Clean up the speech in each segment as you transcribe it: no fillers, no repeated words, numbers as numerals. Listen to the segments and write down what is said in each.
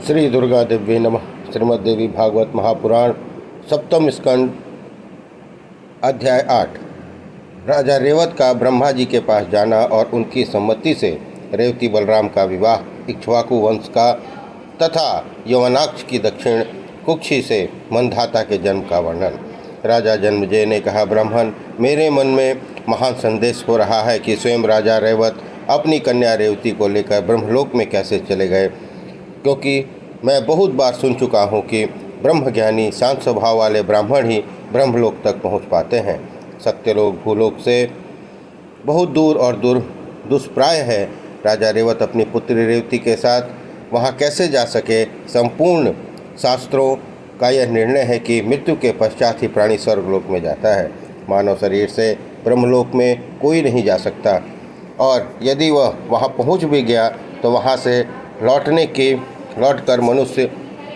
श्री दुर्गा देवी नमः। श्रीमद् देवी भागवत महापुराण सप्तम स्कंद अध्याय 8। राजा रेवत का ब्रह्मा जी के पास जाना और उनकी सम्मति से रेवती बलराम का विवाह, इक्ष्वाकु वंश का तथा यवनाक्ष की दक्षिण कुक्षी से मंधाता के जन्म का वर्णन। राजा जन्मेजय ने कहा, ब्राह्मण, मेरे मन में महान संदेश हो रहा है कि स्वयं राजा रेवत अपनी कन्या रेवती को लेकर ब्रह्मलोक में कैसे चले गए, क्योंकि मैं बहुत बार सुन चुका हूँ कि ब्रह्मज्ञानी शांत स्वभाव वाले ब्राह्मण ही ब्रह्मलोक तक पहुँच पाते हैं। सत्यलोक भूलोक से बहुत दूर और दुष्प्राय है। राजा रेवत अपनी पुत्री रेवती के साथ वहाँ कैसे जा सके। संपूर्ण शास्त्रों का यह निर्णय है कि मृत्यु के पश्चात ही प्राणी स्वर्गलोक में जाता है। मानव शरीर से ब्रह्मलोक में कोई नहीं जा सकता, और यदि वह वहाँ पहुँच भी गया तो वहाँ से लौटकर मनुष्य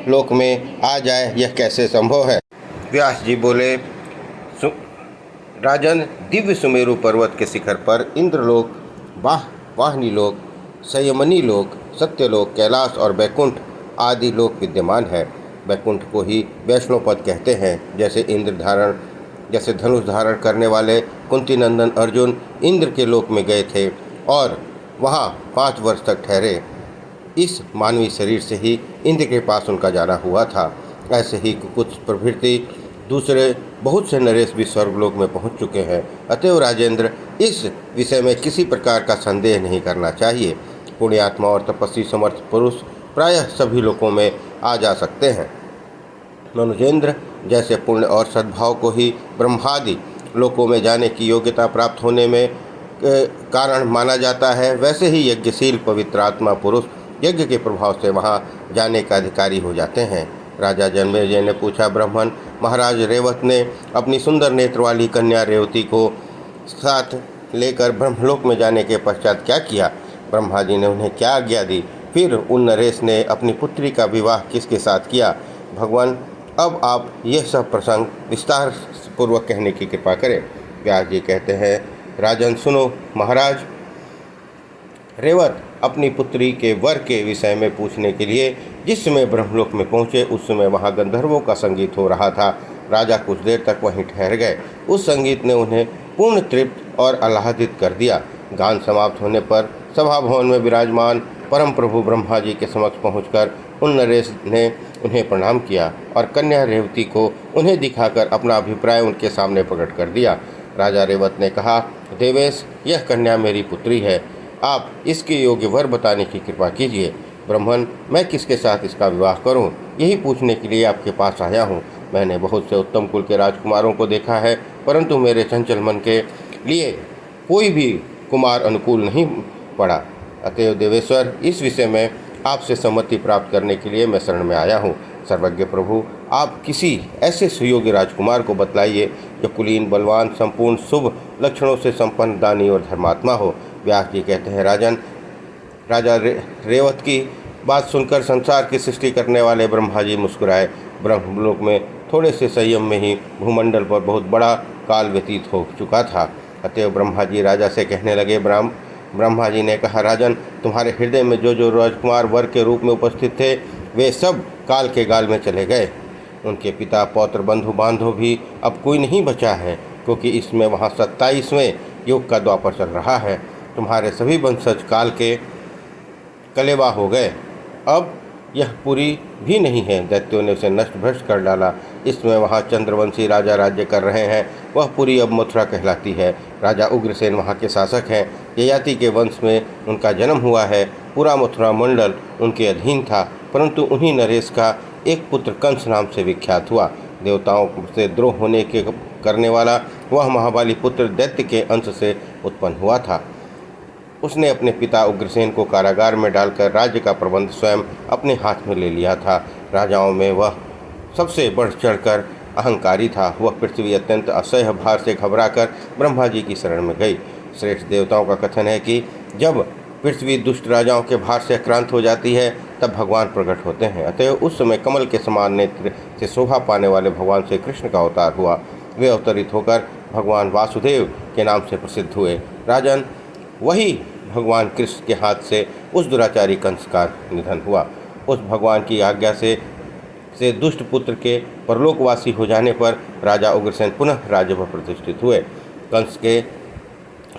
लोक में आ जाए, यह कैसे संभव है। व्यास जी बोले, राजन, दिव्य सुमेरु पर्वत के शिखर पर इंद्रलोक, वाहिनी लोक, संयमनी लोक, सत्यलोक, कैलाश और बैकुंठ आदि लोक विद्यमान है। बैकुंठ को ही वैष्णव पद कहते हैं। जैसे धनुष धारण करने वाले कुंती नंदन अर्जुन इंद्र के लोक में गए थे और वहाँ 5 वर्ष तक ठहरे। इस मानवीय शरीर से ही इंद्र के पास उनका जाना हुआ था। ऐसे ही कुछ प्रभृति दूसरे बहुत से नरेश भी स्वर्गलोक में पहुंच चुके हैं। अतएव राजेंद्र, इस विषय में किसी प्रकार का संदेह नहीं करना चाहिए। पुण्यात्मा और तपस्वी समर्थ पुरुष प्रायः सभी लोकों में आ जा सकते हैं। मनुजेंद्र, जैसे पुण्य और सद्भाव को ही ब्रह्मादि लोकों में जाने की योग्यता प्राप्त होने में कारण माना जाता है, वैसे ही यज्ञशील पवित्र आत्मा पुरुष यज्ञ के प्रभाव से वहाँ जाने का अधिकारी हो जाते हैं। राजा जन्मेजय ने पूछा, ब्राह्मण, महाराज रेवत ने अपनी सुंदर नेत्र वाली कन्या रेवती को साथ लेकर ब्रह्मलोक में जाने के पश्चात क्या किया? ब्रह्मा जी ने उन्हें क्या आज्ञा दी? फिर उन नरेश ने अपनी पुत्री का विवाह किसके साथ किया? भगवान, अब आप यह सब प्रसंग विस्तार पूर्वक कहने की कृपा करें। व्यास जी कहते हैं, राजन सुनो। महाराज रेवत अपनी पुत्री के वर के विषय में पूछने के लिए जिस समय ब्रह्मलोक में पहुँचे, उस समय वहाँ गंधर्वों का संगीत हो रहा था। राजा कुछ देर तक वहीं ठहर गए। उस संगीत ने उन्हें पूर्ण तृप्त और आह्लादित कर दिया। गान समाप्त होने पर सभा भवन में विराजमान परम प्रभु ब्रह्मा जी के समक्ष पहुंचकर उन नरेश ने उन्हें प्रणाम किया और कन्या रेवती को उन्हें दिखाकर अपना अभिप्राय उनके सामने प्रकट कर दिया। राजा रेवत ने कहा, देवेश, यह कन्या मेरी पुत्री है। आप इसके योग्य वर बताने की कृपा कीजिए। ब्राह्मण, मैं किसके साथ इसका विवाह करूं, यही पूछने के लिए आपके पास आया हूं। मैंने बहुत से उत्तम कुल के राजकुमारों को देखा है, परंतु मेरे चंचल मन के लिए कोई भी कुमार अनुकूल नहीं पड़ा। अतएव देवेश्वर, इस विषय में आपसे सम्मति प्राप्त करने के लिए मैं शरण में आया हूँ। सर्वज्ञ प्रभु, आप किसी ऐसे सुयोग्य राजकुमार को बतलाइए जो कुलीन, बलवान, संपूर्ण शुभ लक्षणों से संपन्न, दानी और धर्मात्मा हो। व्यास जी कहते हैं, राजन, राजा रेवत की बात सुनकर संसार की सृष्टि करने वाले ब्रह्मा जी मुस्कुराए। ब्रह्मलोक में थोड़े से संयम में ही भूमंडल पर बहुत बड़ा काल व्यतीत हो चुका था। अतएव ब्रह्मा जी राजा से कहने लगे, ब्रह्मा जी ने कहा, राजन, तुम्हारे हृदय में जो राजकुमार वर के रूप में उपस्थित थे, वे सब काल के गाल में चले गए। उनके पिता, पौत्र, बंधु बांधव भी अब कोई नहीं बचा है, क्योंकि इसमें वहाँ 27वें युग का द्वापर चल रहा है। तुम्हारे सभी वंशज काल के कलेवा हो गए। अब यह पुरी भी नहीं है, दैत्यों ने उसे नष्ट भ्रष्ट कर डाला। इसमें वहाँ चंद्रवंशी राजा राज्य कर रहे हैं। वह पुरी अब मथुरा कहलाती है। राजा उग्रसेन वहाँ के शासक हैं। ययाति के वंश में उनका जन्म हुआ है। पूरा मथुरा मंडल उनके अधीन था, परंतु उन्हीं नरेश का एक पुत्र कंस नाम से विख्यात हुआ। देवताओं से द्रोह होने के करने वाला वह महाबली पुत्र दैत्य के अंश से उत्पन्न हुआ था। उसने अपने पिता उग्रसेन को कारागार में डालकर राज्य का प्रबंध स्वयं अपने हाथ में ले लिया था। राजाओं में वह सबसे बढ़ चढ़कर अहंकारी था। वह पृथ्वी अत्यंत असह्य भार से घबराकर ब्रह्मा जी की शरण में गई। श्रेष्ठ देवताओं का कथन है कि जब पृथ्वी दुष्ट राजाओं के भार से आक्रांत हो जाती है, तब भगवान प्रकट होते हैं। अतएव उस समय कमल के समान नेत्र से शोभा पाने वाले भगवान श्री कृष्ण का अवतार हुआ। वे अवतरित होकर भगवान वासुदेव के नाम से प्रसिद्ध हुए। राजन, वही भगवान कृष्ण के हाथ से उस दुराचारी कंस का निधन हुआ। उस भगवान की आज्ञा से दुष्ट पुत्र के परलोकवासी हो जाने पर राजा उग्रसेन पुनः राज्य पर प्रतिष्ठित हुए। कंस के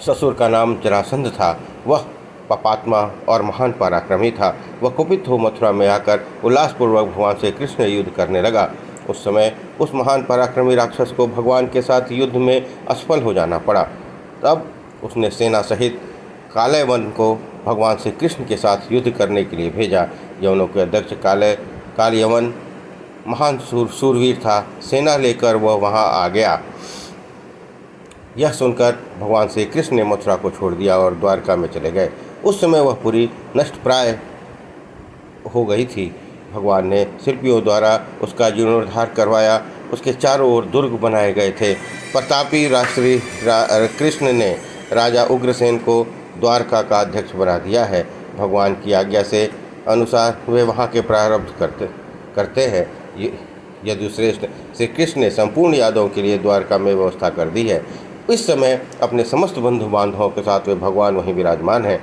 ससुर का नाम जरासंध था। वह पापात्मा और महान पराक्रमी था। वह कुपित हो मथुरा में आकर उल्लासपूर्वक भगवान से कृष्ण युद्ध करने लगा। उस समय उस महान पराक्रमी राक्षस को भगवान के साथ युद्ध में असफल हो जाना पड़ा। तब उसने सेना सहित कालयवन को भगवान श्री कृष्ण के साथ युद्ध करने के लिए भेजा। यवनों के अध्यक्ष कालयवन महान सूरवीर था। सेना लेकर वह वहां आ गया। यह सुनकर भगवान श्री कृष्ण ने मथुरा को छोड़ दिया और द्वारका में चले गए। उस समय वह पूरी नष्टप्राय हो गई थी। भगवान ने शिल्पियों द्वारा उसका जीर्णोद्धार करवाया। उसके चारों ओर दुर्ग बनाए गए थे। प्रतापी राष्ट्री कृष्ण ने राजा उग्रसेन को द्वारका का अध्यक्ष बना दिया है। भगवान की आज्ञा से अनुसार वे वहाँ के प्रारब्ध करते हैं। यदुश्रेष्ठ श्री कृष्ण ने संपूर्ण यादवों के लिए द्वारका में व्यवस्था कर दी है। इस समय अपने समस्त बंधु बांधवों के साथ वे भगवान वहीं विराजमान हैं।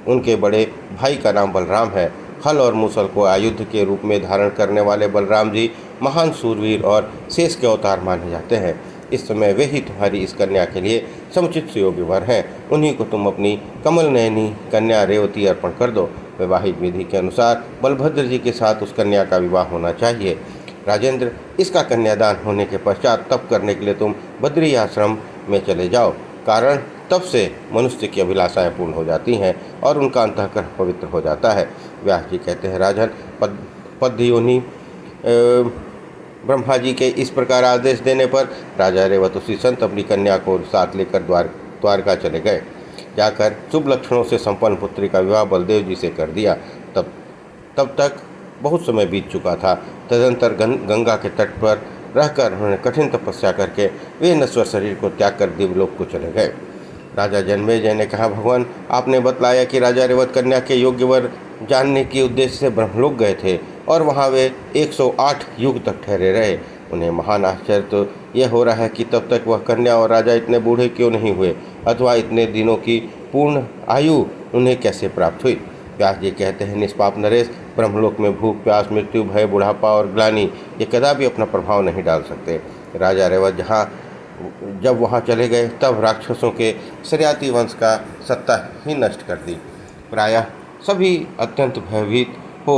उनके बड़े भाई का नाम बलराम है। हल और मूसल को आयुध के रूप में धारण करने वाले बलराम जी महान सूरवीर और शेष के अवतार माने जाते हैं। इस समय वे ही तुम्हारी इस कन्या के लिए समुचित सुयोग्य वर हैं। उन्हीं को तुम अपनी कमल नयनी कन्या रेवती अर्पण कर दो। वैवाहिक विधि के अनुसार बलभद्र जी के साथ उस कन्या का विवाह होना चाहिए। राजेंद्र, इसका कन्यादान होने के पश्चात तप करने के लिए तुम बद्री आश्रम में चले जाओ। कारण तब से मनुष्य की अभिलाषाएं पूर्ण हो जाती हैं और उनका अंतःकरण पवित्र हो जाता है। व्यास जी कहते हैं, राजन, पद्योनि ब्रह्मा जी के इस प्रकार आदेश देने पर राजा रेवतुषी संत अपनी कन्या को साथ लेकर द्वारका चले गए। जाकर शुभ लक्षणों से संपन्न पुत्री का विवाह बलदेव जी से कर दिया। तब तक बहुत समय बीत चुका था। तदंतर गंगा के तट पर रहकर उन्होंने कठिन तपस्या करके वे नश्वर शरीर को त्याग कर दिवलोक को चले गए। राजा जन्मेजय ने कहा, भगवान, आपने बतलाया कि राजा रेवत कन्या के योग्य वर जानने के उद्देश्य से ब्रह्मलोक गए थे और वहाँ वे 108 युग तक ठहरे रहे। उन्हें महान आश्चर्य तो यह हो रहा है कि तब तक वह कन्या और राजा इतने बूढ़े क्यों नहीं हुए, अथवा इतने दिनों की पूर्ण आयु उन्हें कैसे प्राप्त हुई। व्यास जी कहते हैं, निष्पाप नरेश, ब्रह्मलोक में भूख, प्यास, मृत्यु, भय, बुढ़ापा और ग्लानि ये कदापि अपना प्रभाव नहीं डाल सकते। राजा रेवत जब वहाँ चले गए तब राक्षसों के सरियाती वंश का सत्ता ही नष्ट कर दी। प्रायः सभी अत्यंत भयभीत हो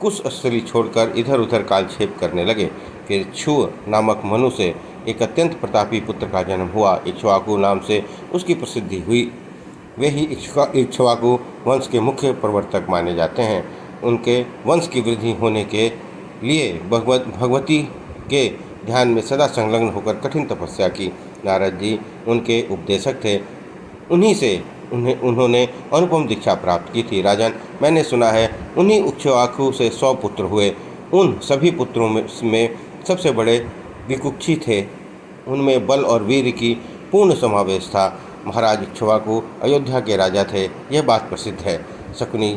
कुश स्थली छोड़कर इधर उधर कालक्षेप करने लगे। फिर क्षुर नामक मनु से एक अत्यंत प्रतापी पुत्र का जन्म हुआ। इक्ष्वाकु नाम से उसकी प्रसिद्धि हुई। वे ही इक्ष्वाकु वंश के मुख्य प्रवर्तक माने जाते हैं। उनके वंश की वृद्धि होने के लिए भगवती के ध्यान में सदा संलग्न होकर कठिन तपस्या की। नारद जी उनके उपदेशक थे। उन्हीं से उन्होंने अनुपम दीक्षा प्राप्त की थी। राजन, मैंने सुना है उन्हीं इक्ष्वाकु से 100 पुत्र हुए। उन सभी पुत्रों में सबसे बड़े विकुक्षी थे। उनमें बल और वीर की पूर्ण समावेश था। महाराज इक्ष्वाकु अयोध्या के राजा थे, यह बात प्रसिद्ध है। शकुनी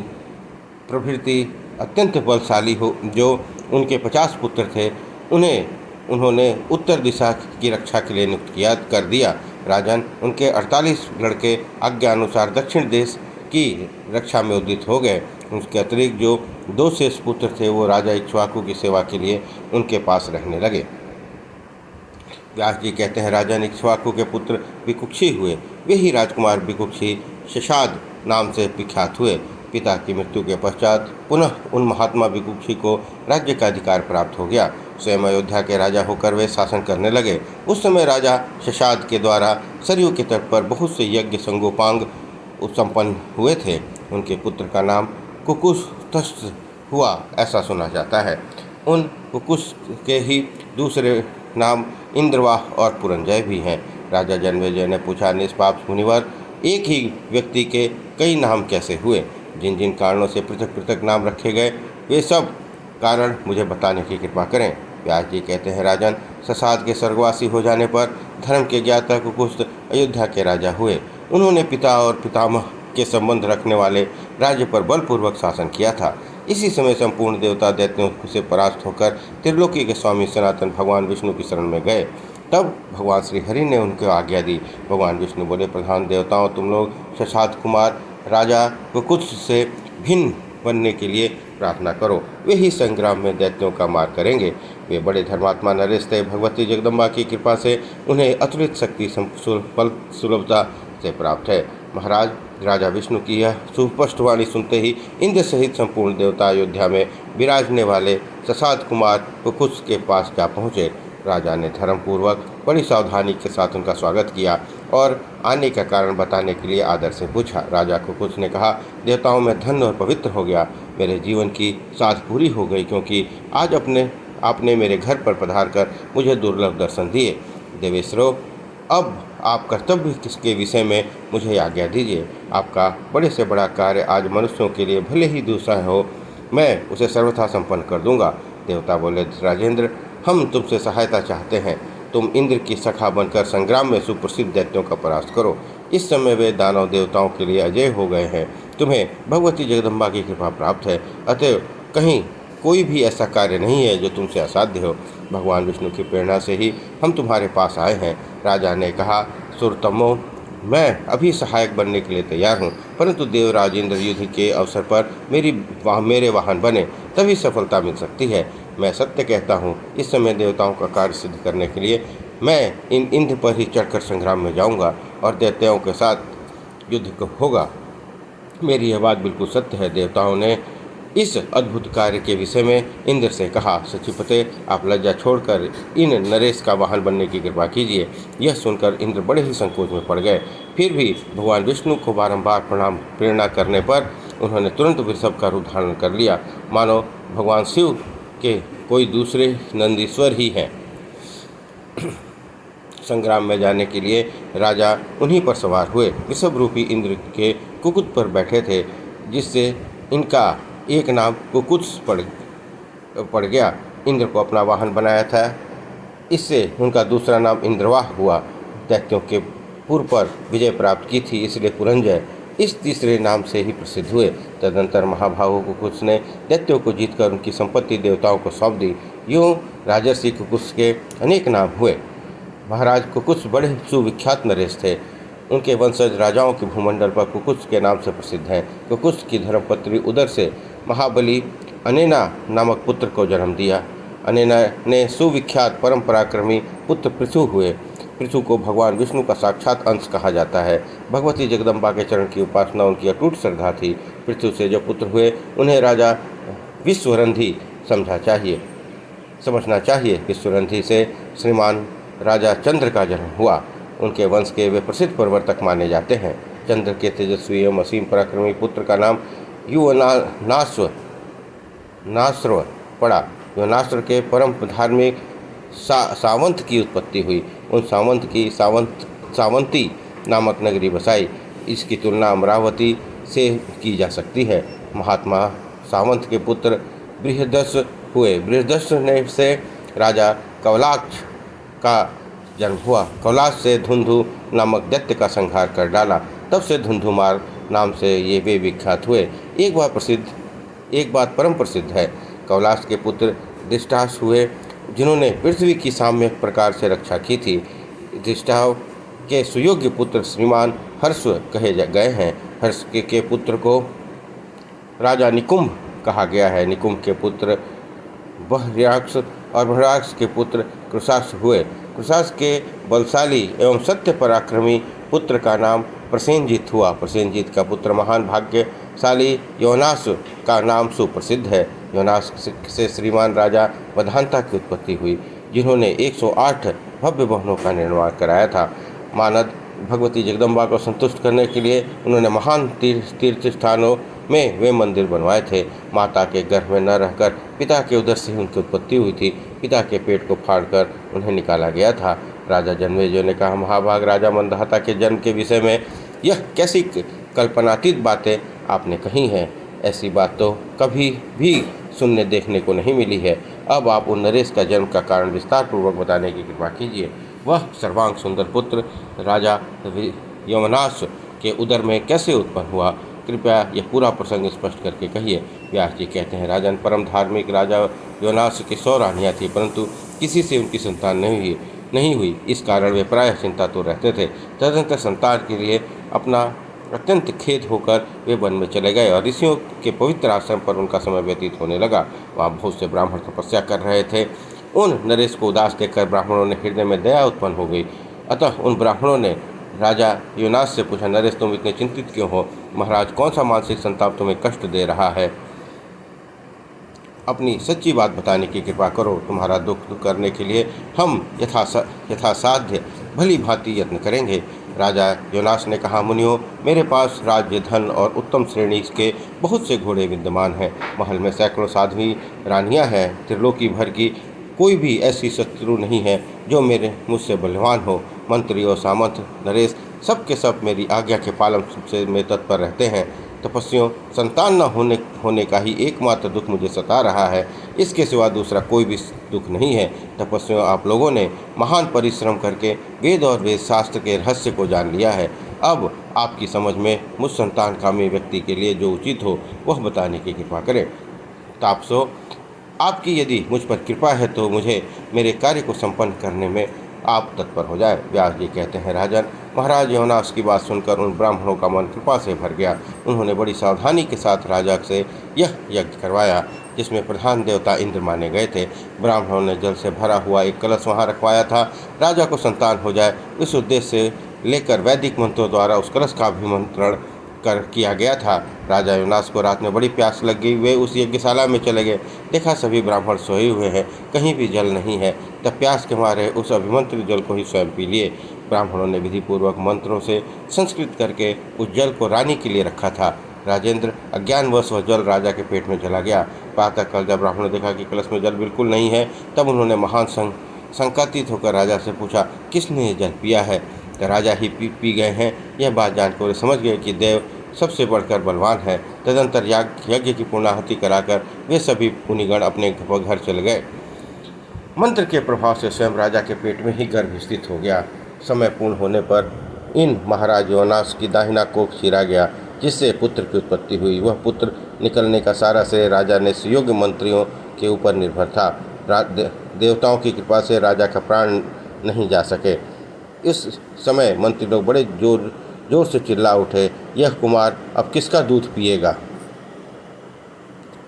प्रभृति अत्यंत बलशाली हो जो उनके 50 पुत्र थे, उन्होंने उत्तर दिशा की रक्षा के लिए नियुक्त कर दिया। राजन, उनके 48 लड़के आज्ञा अनुसार दक्षिण देश की रक्षा में उद्यत हो गए। उसके अतिरिक्त जो 2 शेष पुत्र थे वो राजा इक्ष्वाकु की सेवा के लिए उनके पास रहने लगे। व्यास जी कहते हैं, राजा इक्ष्वाकु के पुत्र विकुक्षी हुए। वे ही राजकुमार विकुक्षी शशाद नाम से विख्यात हुए। पिता की मृत्यु के पश्चात पुनः उन महात्मा विकुक्षी को राज्य का अधिकार प्राप्त हो गया। स्वयं अयोध्या के राजा होकर वे शासन करने लगे। उस समय राजा शशाद के द्वारा सरयू के तट पर बहुत से यज्ञ संगोपांग संपन्न हुए थे। उनके पुत्र का नाम कुकुस्थस्थ हुआ, ऐसा सुना जाता है। उन कुकुस के ही दूसरे नाम इंद्रवाह और पुरंजय भी हैं। राजा जन्मेजय ने पूछा, निष्पाप मुनिवर, एक ही व्यक्ति के कई नाम कैसे हुए? जिन जिन कारणों से पृथक पृथक नाम रखे गए वे सब कारण मुझे बताने की कृपा करें। व्यास जी कहते हैं, राजन, शशाद के स्वर्गवासी हो जाने पर धर्म के ज्ञाता कुकुस्थ अयोध्या के राजा हुए। उन्होंने पिता और पितामह के संबंध रखने वाले राज्य पर बलपूर्वक शासन किया था। इसी समय संपूर्ण देवता दैत्यों से परास्त होकर त्रिलोकी के स्वामी सनातन भगवान विष्णु की शरण में गए। तब भगवान श्री हरि ने उनको आज्ञा दी। भगवान विष्णु बोले, प्रधान देवताओं, तुम लोग शशाद कुमार राजा कुकुत्स से भिन्न बनने के लिए प्रार्थना करो। वे ही संग्राम में दैत्यों का मार करेंगे। वे बड़े धर्मात्मा नरेश थे। भगवती जगदम्बा की कृपा से उन्हें अतुलित शक्ति सुलभता से प्राप्त है। महाराज, राजा विष्णु की यह सुस्पष्ट वाणी सुनते ही इंद्र सहित संपूर्ण देवता अयोध्या में विराजने वाले ससाद कुमार कुकुस के पास जा पहुँचे। राजा ने धर्मपूर्वक बड़ी सावधानी के साथ उनका स्वागत किया और आने का कारण बताने के लिए आदर से पूछा। राजा कुकुस ने कहा, देवताओं में धन्य और पवित्र हो गया। मेरे जीवन की साध पूरी हो गई, क्योंकि आज आपने मेरे घर पर पधार कर मुझे दुर्लभ दर्शन दिए। देवेश्वरों, अब आप कर्तव्य किसके विषय में मुझे आज्ञा दीजिए। आपका बड़े से बड़ा कार्य आज मनुष्यों के लिए भले ही दूसरा हो, मैं उसे सर्वथा संपन्न कर दूंगा। देवता बोले, राजेंद्र, हम तुमसे सहायता चाहते हैं। तुम इंद्र की सखा बनकर संग्राम में सुप्रसिद्ध दैत्यों का परास्त करो। इस समय वे दानव देवताओं के लिए अजय हो गए हैं। तुम्हें भगवती जगदम्बा की कृपा प्राप्त है, अतएव कहीं कोई भी ऐसा कार्य नहीं है जो तुमसे असाध्य हो। भगवान विष्णु की प्रेरणा से ही हम तुम्हारे पास आए हैं। राजा ने कहा, सुरतमो, मैं अभी सहायक बनने के लिए तैयार हूँ, परंतु देवराज इंद्र युद्ध के अवसर पर मेरे वाहन बने, तभी सफलता मिल सकती है। मैं सत्य कहता हूँ, इस समय देवताओं का कार्य सिद्ध करने के लिए मैं इन इंद्र पर ही चढ़कर संग्राम में जाऊँगा और दैत्यों के साथ युद्ध होगा। मेरी यह बात बिल्कुल सत्य है। देवताओं ने इस अद्भुत कार्य के विषय में इंद्र से कहा, सचिपते, आप लज्जा छोड़कर इन नरेश का वाहन बनने की कृपा कीजिए। यह सुनकर इंद्र बड़े ही संकोच में पड़ गए। फिर भी भगवान विष्णु को बारंबार प्रेरणा करने पर उन्होंने तुरंत वृषभ का रूप धारण कर लिया, मानो भगवान शिव के कोई दूसरे नंदीश्वर ही हैं। संग्राम में जाने के लिए राजा उन्हीं पर सवार हुए। वृषभ रूपी इंद्र के कुकुट पर बैठे थे, जिससे इनका एक नाम कुकुत्स पड़ गया। इंद्र को अपना वाहन बनाया था, इससे उनका दूसरा नाम इंद्रवाह हुआ। दैत्यों के पूर्व पर विजय प्राप्त की थी, इसलिए पुरंजय इस तीसरे नाम से ही प्रसिद्ध हुए। तदनंतर महाभाहु कुकुत्स ने दैत्यों को जीतकर उनकी संपत्ति देवताओं को सौंप दी। यूँ राजर्षि कुकुत्स के अनेक नाम हुए। महाराज कुकुत्स बड़े सुविख्यात नरेश थे। उनके वंशज राजाओं के भूमंडल पर कुकुत्स के नाम से प्रसिद्ध हैं। कुकुत्स की धर्मपत्नी उदर से महाबली अनेना नामक पुत्र को जन्म दिया। अनेना ने सुविख्यात परम पराक्रमी पुत्र पृथु हुए। पृथु को भगवान विष्णु का साक्षात अंश कहा जाता है। भगवती जगदम्बा के चरण की उपासना उनकी अटूट श्रद्धा थी। पृथु से जो पुत्र हुए उन्हें राजा विश्वरंधी समझना चाहिए। विश्वरंधी से श्रीमान राजा चंद्र का जन्म हुआ। उनके वंश के वे प्रसिद्ध प्रवर्तक माने जाते हैं। चंद्र के तेजस्वी एवं असीम पराक्रमी पुत्र का नाम युवनाश्व पड़ा। युवनाश्व के परम धार्मिक सावंत की उत्पत्ति हुई। उन सावंत की सावंती नामक नगरी बसाई। इसकी तुलना अमरावती से की जा सकती है। महात्मा सावंत के पुत्र बृहदस हुए। बृहदस ने से राजा कवलाक्ष का जन्म हुआ। कौलाश से धुंधु नामक दैत्य का संहार कर डाला। तब से धुंधुमार नाम से ये वे विख्यात हुए। एक बात परम प्रसिद्ध है। कौलाश के पुत्र दृष्टास हुए, जिन्होंने पृथ्वी की साम्यक प्रकार से रक्षा की थी। दृष्टाव के सुयोग्य पुत्र श्रीमान हर्ष कहे गए हैं। हर्ष के पुत्र को राजा निकुंभ कहा गया है। निकुंभ के पुत्र बहराक्ष और बहराक्ष के पुत्र कृशास हुए। कृशास के बलशाली एवं सत्य पराक्रमी पुत्र का नाम प्रसेनजीत हुआ। प्रसेनजीत का पुत्र महान भाग्यशाली योनास का नाम सुप्रसिद्ध है। योनास से श्रीमान राजा वधांता की उत्पत्ति हुई, जिन्होंने 108 भव्य भवनों का निर्माण कराया था। मानद भगवती जगदम्बा को संतुष्ट करने के लिए उन्होंने महान तीर्थ स्थानों में वे मंदिर बनवाए थे। माता के गर्भ में न रहकर पिता के उदर से उनकी उत्पत्ति हुई थी। पिता के पेट को फाड़कर उन्हें निकाला गया था। राजा जन्मेजय ने कहा, महाभाग राजा मंदहाता के जन्म के विषय में यह कैसी कल्पनातीत बातें आपने कही हैं। ऐसी बात तो कभी भी सुनने देखने को नहीं मिली है। अब आप उन नरेश का जन्म का कारण विस्तार पूर्वक बताने की कृपा कीजिए। वह सर्वांग सुंदर पुत्र राजा यमनाश के उदर में कैसे उत्पन्न हुआ, कृपया यह पूरा प्रसंग स्पष्ट करके कहिए। व्यास जी कहते हैं, राजन, परम धार्मिक राजा योनास की 100 रानियाँ थी, परंतु किसी से उनकी संतान नहीं हुई। इस कारण वे प्रायः चिंता तो रहते थे। तदनंतर संतान के लिए अपना अत्यंत खेद होकर वे वन में चले गए और ऋषियों के पवित्र आश्रम पर उनका समय व्यतीत होने लगा। वहाँ बहुत से ब्राह्मण तपस्या कर रहे थे। उन नरेश को उदास देखकर ब्राह्मणों ने हृदय में दया उत्पन्न हो गई। अतः उन ब्राह्मणों ने राजा योनास से पूछा, नरेश तुम इतने चिंतित क्यों हो? महाराज कौन सा मानसिक संताप तुम्हें कष्ट दे रहा है? अपनी सच्ची बात बताने की कृपा करो। तुम्हारा दुख दूर करने के लिए हम यथासाध्य भली भांति यत्न करेंगे। राजा योनास ने कहा, मुनियों, मेरे पास राज्य, धन और उत्तम श्रेणी के बहुत से घोड़े विद्यमान हैं। महल में सैकड़ों साध्वी रानियां हैं। त्रिलोकी भर की कोई भी ऐसी शत्रु नहीं है जो मुझसे बलवान हो। मंत्री और सामंत नरेश सब के सब मेरी आज्ञा के पालन से में तत्पर रहते हैं। तपस्वियों, संतान न होने का ही एकमात्र दुख मुझे सता रहा है। इसके सिवा दूसरा कोई भी दुख नहीं है। तपस्वियों, आप लोगों ने महान परिश्रम करके वेद और वेद शास्त्र के रहस्य को जान लिया है। अब आपकी समझ में मुझ संतान कामी व्यक्ति के लिए जो उचित हो वह बताने की कृपा करें। तापसो, आपकी यदि मुझ पर कृपा है तो मुझे मेरे कार्य को संपन्न करने में आप तत्पर हो जाए। व्यास जी कहते हैं, राजन, महाराज योनास की बात सुनकर उन ब्राह्मणों का मन कृपा से भर गया। उन्होंने बड़ी सावधानी के साथ राजा से यह यज्ञ करवाया जिसमें प्रधान देवता इंद्र माने गए थे। ब्राह्मणों ने जल से भरा हुआ एक कलश वहाँ रखवाया था। राजा को संतान हो जाए इस उद्देश्य से लेकर वैदिक मंत्रों द्वारा उस कलश का अभिमंत्रण किया गया था। राजा योनास को रात में बड़ी प्यास लग गई। वे उस यज्ञशाला में चले गए। देखा सभी ब्राह्मण सोए हुए हैं, कहीं भी जल नहीं है। तब प्यास के मारे उस अभिमंत्रित जल को ही स्वयं पी लिए। ब्राह्मणों ने विधिपूर्वक मंत्रों से संस्कृत करके उस जल को रानी के लिए रखा था। राजेंद्र, अज्ञानवश वह जल राजा के पेट में चला गया। प्रातःकाल जब ब्राह्मणों ने देखा कि कलश में जल बिल्कुल नहीं है, तब उन्होंने महान शंकातीत होकर राजा से पूछा, किसने ये जल पिया है? राजा ही पी गए हैं। यह बात जानकर वे समझ गए कि देव सबसे बढ़कर बलवान है। तदंतर यज्ञ की पूर्णाहुति कराकर वे सभी मुनिगण अपने घर चले गए। मंत्र के प्रभाव से स्वयं राजा के पेट में ही गर्भ स्थित हो गया। समय पूर्ण होने पर इन महाराज योनास की दाहिना कोख चीरा गया, जिससे पुत्र की उत्पत्ति हुई। वह पुत्र निकलने का सारा श्रेय राजा ने सुयोग्य मंत्रियों के ऊपर निर्भर था। देवताओं की कृपा से राजा का प्राण नहीं जा सके। इस समय मंत्री लोग बड़े जोर से चिल्ला उठे, यह कुमार अब किसका दूध पिएगा?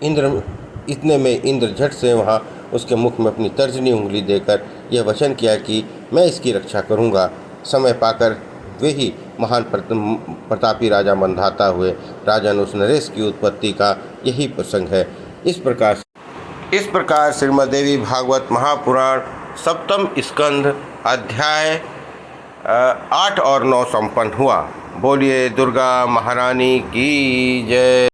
इतने में इंद्र झट से वहाँ उसके मुख में अपनी तर्जनी उंगली देकर यह वचन किया कि मैं इसकी रक्षा करूँगा। समय पाकर वे ही महान प्रतापी राजा मंधाता हुए। राजन, उस नरेश की उत्पत्ति का यही प्रसंग है। इस प्रकार श्रीमद्देवी भागवत महापुराण सप्तम स्कंध अध्याय 8 और 9 संपन्न हुआ। बोलिए दुर्गा महारानी की जय।